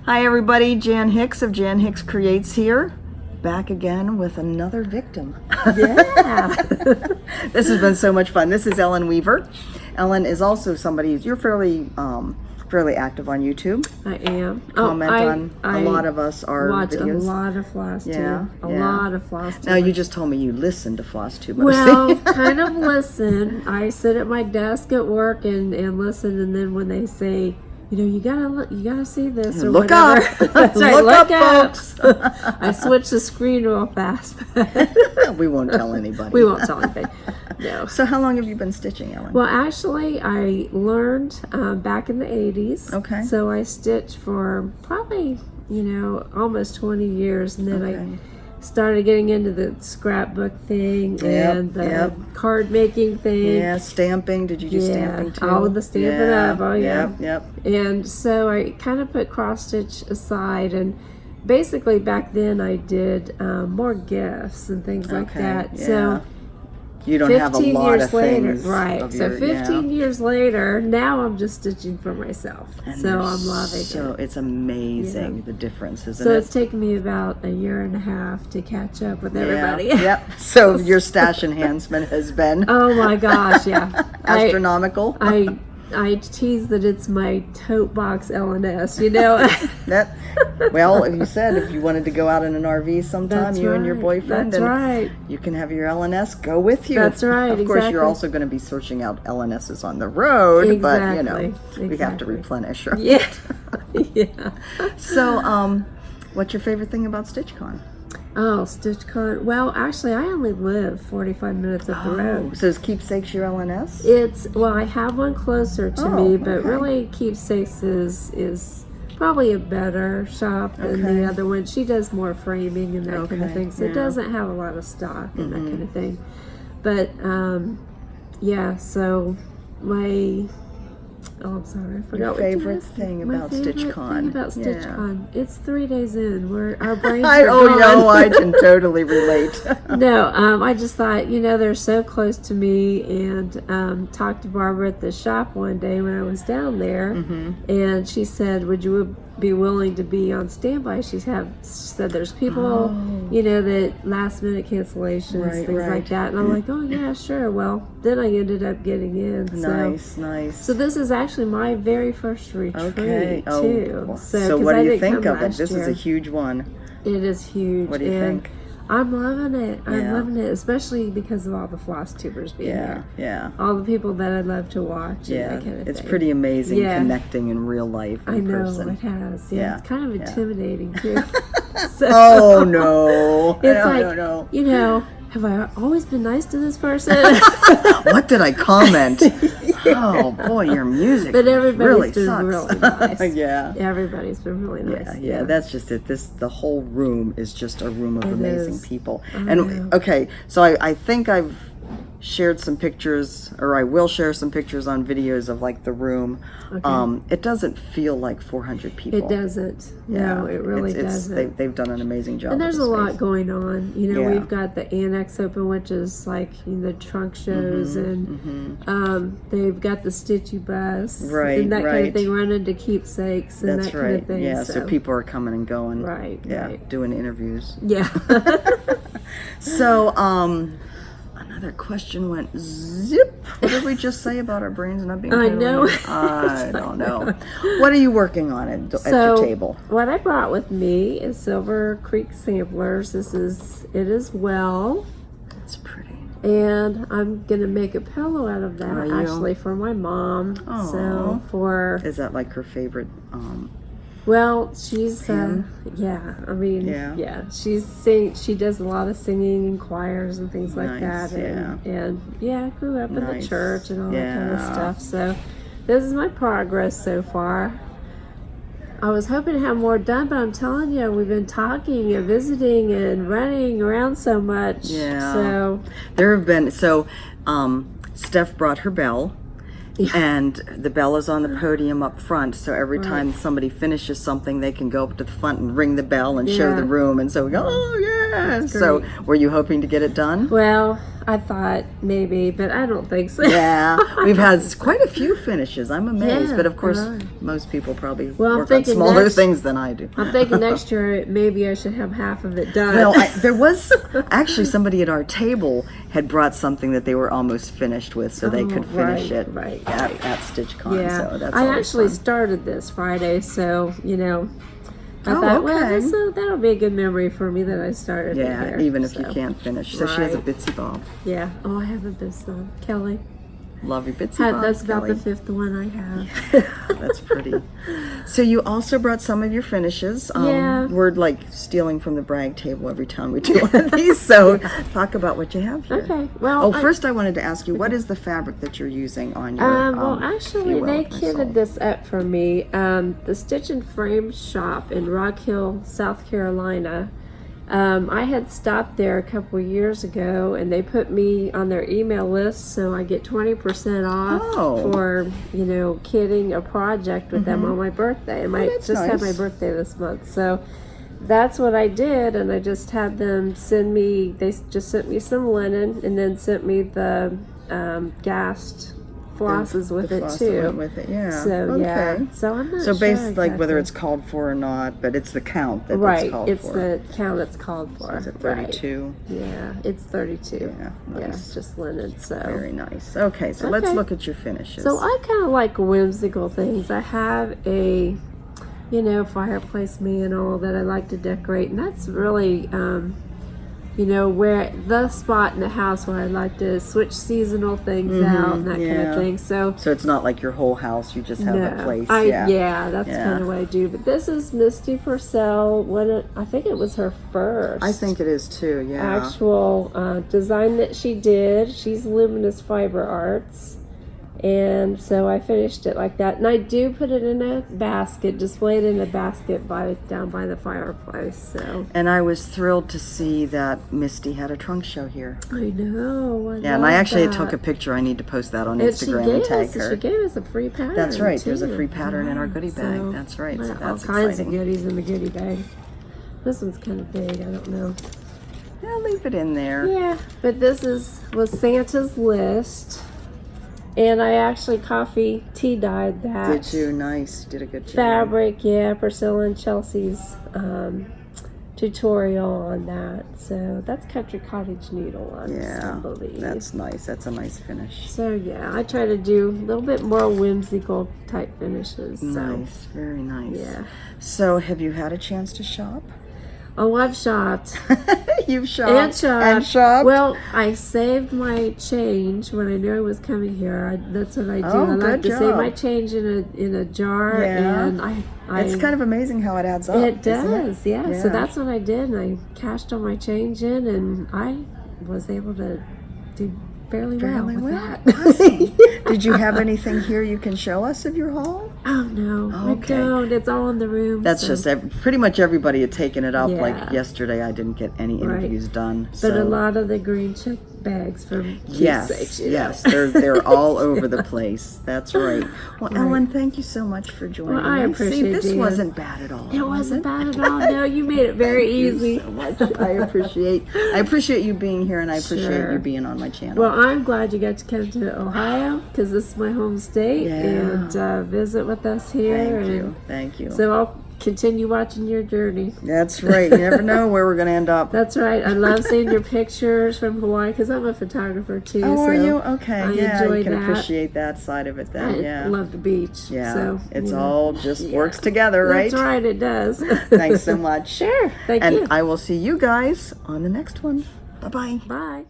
Hi everybody, Jan Hicks of Jan Hicks Creates here, back again with another victim. Yeah. This has been so much fun. This is Ellen Weaver. Ellen is also somebody, you're fairly active on YouTube. I am. Comment on a lot of our watch videos. a lot of floss tube. Yeah, a lot of floss tube. Now you just told me you listen to floss tube. Well, kind of listen. I sit at my desk at work and listen, and then when they say, you gotta see this or look whatever. up. That's right, look up, folks. I switch the screen real fast. We won't tell anybody. We won't tell anything. No. So how long have you been stitching, Ellen? Well, actually, I learned back in the 80s. Okay. So I stitched for probably, almost 20 years. And then I started getting into the scrapbook thing and the card making thing. Yeah, stamping. Did you do stamping too? All of the stamping up. Oh, yeah. Yep. And so I kind of put cross stitch aside, and basically back then I did more gifts and things like that. Yeah. So you don't have a lot of things. Right. So 15 years later, now I'm just stitching for myself. And so I'm loving it. So it's amazing the difference, isn't it? So it's taken me about a year and a half to catch up with everybody. Yep. So your stash enhancement has been oh my gosh, yeah. astronomical. I tease that it's my tote box LNS, Well, you said if you wanted to go out in an RV sometime, That's you and your right. boyfriend, That's right. you can have your LNS go with you. That's right. Of course, you're exactly. also going to be searching out LNSs on the road, but Exactly. we have to replenish her. Yeah. Yeah. So, what's your favorite thing about StitchCon? Oh, StitchCon. Well, actually, I only live 45 minutes up the road. So is Keepsakes your LNS? I have one closer to me, but really Keepsakes is probably a better shop than the other one. She does more framing and that kind of thing, so it doesn't have a lot of stock and that kind of thing. But so I'm sorry, I forgot Your what favorite you asked. thing My about favorite StitchCon. thing about StitchCon. It's 3 days in. Our brains I are gone. I can totally relate. No, I just thought, they're so close to me, and talked to Barbara at the shop one day when I was down there, and she said, would you be willing to be on standby? She said there's people, that last minute cancellations, things like that, and I'm like, oh yeah, sure. Well, then I ended up getting in. Nice. So this is actually my very first retreat too. So what do you think of it? This is a huge one. It is huge. What do you think? I'm loving it. I'm loving it, especially because of all the floss tubers being here. Yeah. All the people that I love to watch. And that kind of it's thing. pretty amazing connecting in real life in person. It has. Yeah, it's kind of intimidating too. So, oh no! It's no. Have I always been nice to this person? What did I comment? Oh boy, your music but everybody's really been sucks. really nice. Yeah. Everybody's been really nice. Yeah, that's just it. The whole room is just a room of amazing people. And know. So I think I've shared some pictures, or I will share some pictures on videos of like the room. It doesn't feel like 400 people. It doesn't. No, it really doesn't. They've done an amazing job. And there's a lot space. going on. We've got the annex open, which is like the trunk shows, and they've got the Stitchy bus, and that kind of thing, running to Keepsakes and That's that kind of thing. Yeah, so people are coming and going. Right. Doing interviews. Yeah. So, another question went zip. What did we just say about our brains not being? I know. I don't know. What are you working on at your table? What I brought with me is Silver Creek samplers. It is well. It's pretty. And I'm gonna make a pillow out of that actually for my mom. Aww. So is that like her favorite? Well, she's she does a lot of singing in choirs and things like that, and grew up in the church and all that kind of stuff. So this is my progress so far. I was hoping to have more done, but I'm telling you, we've been talking and visiting and running around so much. Yeah. So there have been Steph brought her bell. Yeah. And the bell is on the podium up front, so every time somebody finishes something, they can go up to the front and ring the bell and show the room, and so we go, oh yeah. So were you hoping to get it done? Well, I thought maybe, but I don't think so. Yeah, we've had quite a few finishes. I'm amazed, Yeah, but of course, right. most people probably Well, I'm work on thinking smaller next- things than I do. I'm thinking next year maybe I should have half of it done. Well, there was actually somebody at our table had brought something that they were almost finished with, so they could finish right, it right, at StitchCon. yeah, So that's I always actually fun. started this Friday, so I Oh, thought, well, okay. that'll be a good memory for me that I started it Yeah, here. even if you So, can't finish. So she has a Right. Bitsy Bob. Yeah. Oh, I have a best one, Kelly. Love your Bitsy Bob. That's about Kelly. the fifth one I have. That's pretty. So you also brought some of your finishes. Yeah. We're like stealing from the brag table every time we do one of these. So talk about what you have here. Okay. Well, First I wanted to ask you, what is the fabric that you're using on your well, actually, You Will they With My Soul? kitted this up for me. The Stitch and Frame shop in Rock Hill, South Carolina. I had stopped there a couple years ago, and they put me on their email list, so I get 20% off Oh. for kitting a project with them on my birthday. And I that's just had my nice. birthday this month, so that's what I did. And I just had them send me. They just sent me some linen, and then sent me the gassed flosses with The it floss that too. went with it, yeah. So yeah, Okay. so I'm not So sure based like whether exactly. it's called for or not, but it's the count that it's Right, called it's for. the count it's called for. Is it Right. 32? Yeah, it's 32. Yeah, Yeah, nice. it's just linen. So, Very nice. Okay, so let's Okay. look at your finishes. so I kind of like whimsical things. I have a, fireplace mantle that I like to decorate, and that's really, where the spot in the house where I like to switch seasonal things out and that kind yeah. of thing. So. So it's not like your whole house, you just have a place. That's Yeah. kind of what I do. But this is Misty Purcell. I think it was her first. I think it is too, yeah. Actual design that she did. She's Luminous Fiber Arts, and so I finished it like that. And I do put it in a basket, displayed in a basket down by the fireplace. So And I was thrilled to see that Misty had a trunk show here. I know. Yeah, and I actually that. took a picture. I need to post that on And she Instagram and gave tag us. her. She gave us a free pattern. That's right. There's a too. free pattern in our Yeah, goodie bag. so, That's right. So well, that's all kinds exciting. of goodies in the goodie bag. This one's kind of big. I don't know. Yeah, leave it in there. Yeah, but this was Santa's list, and I actually coffee tea dyed that. Did you? Nice. You did a good job. Fabric? Yeah, Priscilla and Chelsea's tutorial on that. So that's Country Cottage Needle ones, Yeah, I believe. that's nice. That's a nice finish. So yeah, I try to do a little bit more whimsical type finishes. So. Nice. Very nice. Yeah. So have you had a chance to shop? Oh, I've shopped. You've shopped. And shopped. And shopped? Well, I saved my change when I knew I was coming here. That's what I do. Oh, I like good to save job. my change in a jar, Yeah. and I It's kind of amazing how it adds up. it isn't does, yeah. Yeah. So that's what I did, and I cashed all my change in, and I was able to do fairly well Fairly with well. that. Awesome. Did you have anything here you can show us of your haul? Oh no, Okay. I don't. It's all in the room. That's so. just pretty much everybody had taken it up. Yeah. Like yesterday, I didn't get any interviews done. But So. a lot of the green check bags for Yes, keepsakes, yes, they're all over the place. That's right. Well, Right. Ellen, thank you so much for joining Well, I me. appreciate See, this you. wasn't bad at all. It was wasn't bad at all. No, you made it very Thank you easy. so much. I appreciate you being here, and I appreciate Sure. you being on my channel. Well, I'm glad you got to come to Ohio because this is my home state Yeah. and visit with us here. Thank you. and Thank you. So I'll continue watching your journey. That's right. You never know where we're going to end up. That's right. I love seeing your pictures from Hawaii because I'm a photographer too. Oh, so are you? Okay. I Yeah, enjoy you can that. appreciate that side of it then. I Yeah. love the beach. Yeah. So, It's you know. all just Yeah. works together, right? That's right. It does. Thanks so much. Sure. Thank And you. I will see you guys on the next one. Bye-bye. Bye.